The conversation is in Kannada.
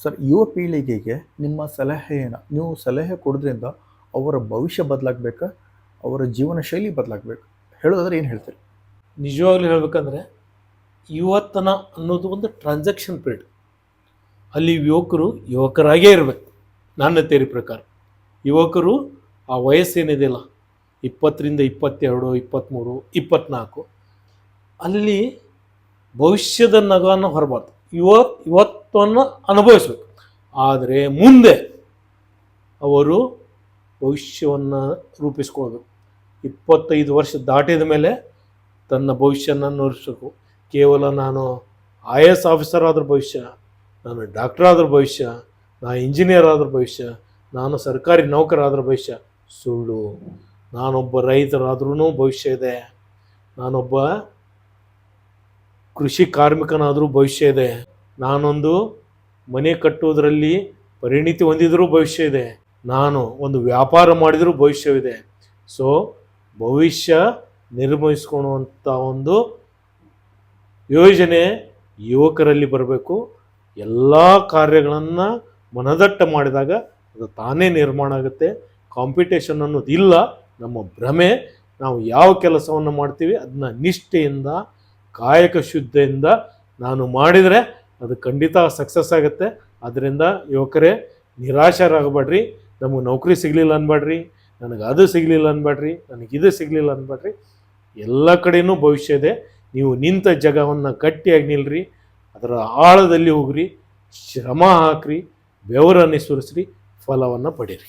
ಸರ್, ಯುವ ಪೀಳಿಗೆಗೆ ನಿಮ್ಮ ಸಲಹೆ ಏನು? ನೀವು ಸಲಹೆ ಕೊಡೋದ್ರಿಂದ ಅವರ ಭವಿಷ್ಯ ಬದಲಾಗಬೇಕಾ? ಅವರ ಜೀವನ ಶೈಲಿ ಬದಲಾಗಬೇಕಾ? ಹೇಳೋದಾದ್ರೆ ಏನು ಹೇಳ್ತೀರಿ? ನಿಜವಾಗ್ಲೂ ಹೇಳ್ಬೇಕಂದ್ರೆ ಯುವತನ ಅನ್ನೋದು ಒಂದು ಟ್ರಾನ್ಸಾಕ್ಷನ್ ಪೀರಿಯಡ್. ಅಲ್ಲಿ ಯುವಕರು ಯುವಕರಾಗೇ ಇರಬೇಕು. ನನ್ನ ತೇರಿ ಪ್ರಕಾರ ಯುವಕರು ಆ ವಯಸ್ಸೇನಿದೆಯಲ್ಲ 20ರಿಂದ 22, 23, 24 ಅಲ್ಲಿ ಭವಿಷ್ಯದ ನಗವನ್ನು ಹೊರಬಾರ್ದು. ಇವತ್ತನ್ನು ಅನುಭವಿಸ್ಬೇಕು. ಆದರೆ ಮುಂದೆ ಅವರು ಭವಿಷ್ಯವನ್ನು ರೂಪಿಸ್ಕೊಳ್ಬೇಕು. 25 ವರ್ಷ ದಾಟಿದ ಮೇಲೆ ತನ್ನ ಭವಿಷ್ಯನ ರೂಪಿಸಬೇಕು. ಕೇವಲ ನಾನು IAS ಆಫೀಸರ್ ಆದ್ರ ಭವಿಷ್ಯ, ನಾನು ಡಾಕ್ಟರ್ ಆದ್ರ ಭವಿಷ್ಯ, ನಾನು ಇಂಜಿನಿಯರ್ ಆದ್ರ ಭವಿಷ್ಯ, ನಾನು ಸರ್ಕಾರಿ ನೌಕರ ಆದ್ರ ಭವಿಷ್ಯ ಸುಳ್ಳು. ನಾನೊಬ್ಬ ರೈತರಾದ್ರೂ ಭವಿಷ್ಯ ಇದೆ, ನಾನೊಬ್ಬ ಕೃಷಿ ಕಾರ್ಮಿಕನಾದರೂ ಭವಿಷ್ಯ ಇದೆ, ನಾನೊಂದು ಮನೆ ಕಟ್ಟುವುದರಲ್ಲಿ ಪರಿಣಿತಿ ಹೊಂದಿದರೂ ಭವಿಷ್ಯ ಇದೆ, ನಾನು ಒಂದು ವ್ಯಾಪಾರ ಮಾಡಿದರೂ ಭವಿಷ್ಯವಿದೆ. ಸೊ ಭವಿಷ್ಯ ನಿರ್ಮಿಸ್ಕೊಳ್ಳುವಂಥ ಒಂದು ಯೋಜನೆ ಯುವಕರಲ್ಲಿ ಬರಬೇಕು. ಎಲ್ಲ ಕಾರ್ಯಗಳನ್ನು ಮನದಟ್ಟ ಮಾಡಿದಾಗ ಅದು ತಾನೇ ನಿರ್ಮಾಣ ಆಗುತ್ತೆ. ಕಾಂಪಿಟೇಷನ್ ಅನ್ನೋದು ಇಲ್ಲ, ನಮ್ಮ ಭ್ರಮೆ. ನಾವು ಯಾವ ಕೆಲಸವನ್ನು ಮಾಡ್ತೀವಿ ಅದನ್ನ ನಿಷ್ಠೆಯಿಂದ, ಕಾಯಕ ಶುದ್ಧಿಯಿಂದ ನಾನು ಮಾಡಿದರೆ ಅದು ಖಂಡಿತ ಸಕ್ಸಸ್ ಆಗುತ್ತೆ. ಅದರಿಂದ ಯುವಕರೇ ನಿರಾಶರಾಗಬೇಡ್ರಿ. ನಮಗೆ ನೌಕರಿ ಸಿಗಲಿಲ್ಲ ಅನ್ಬೇಡ್ರಿ, ನನಗೆ ಅದು ಸಿಗಲಿಲ್ಲ ಅನ್ಬೇಡ್ರಿ, ನನಗಿದು ಸಿಗಲಿಲ್ಲ ಅನ್ಬೇಡ್ರಿ. ಎಲ್ಲ ಕಡೆಯೂ ಭವಿಷ್ಯ ಇದೆ. ನೀವು ನಿಂತ ಜಾಗವನ್ನು ಗಟ್ಟಿಯಾಗಿ ನಿಲ್ರಿ, ಅದರ ಆಳದಲ್ಲಿ ಹೋಗ್ರಿ, ಶ್ರಮ ಹಾಕ್ರಿ, ಬೆವರನ್ನು ಸುರಿಸ್ರಿ, ಫಲವನ್ನು ಪಡೀರಿ.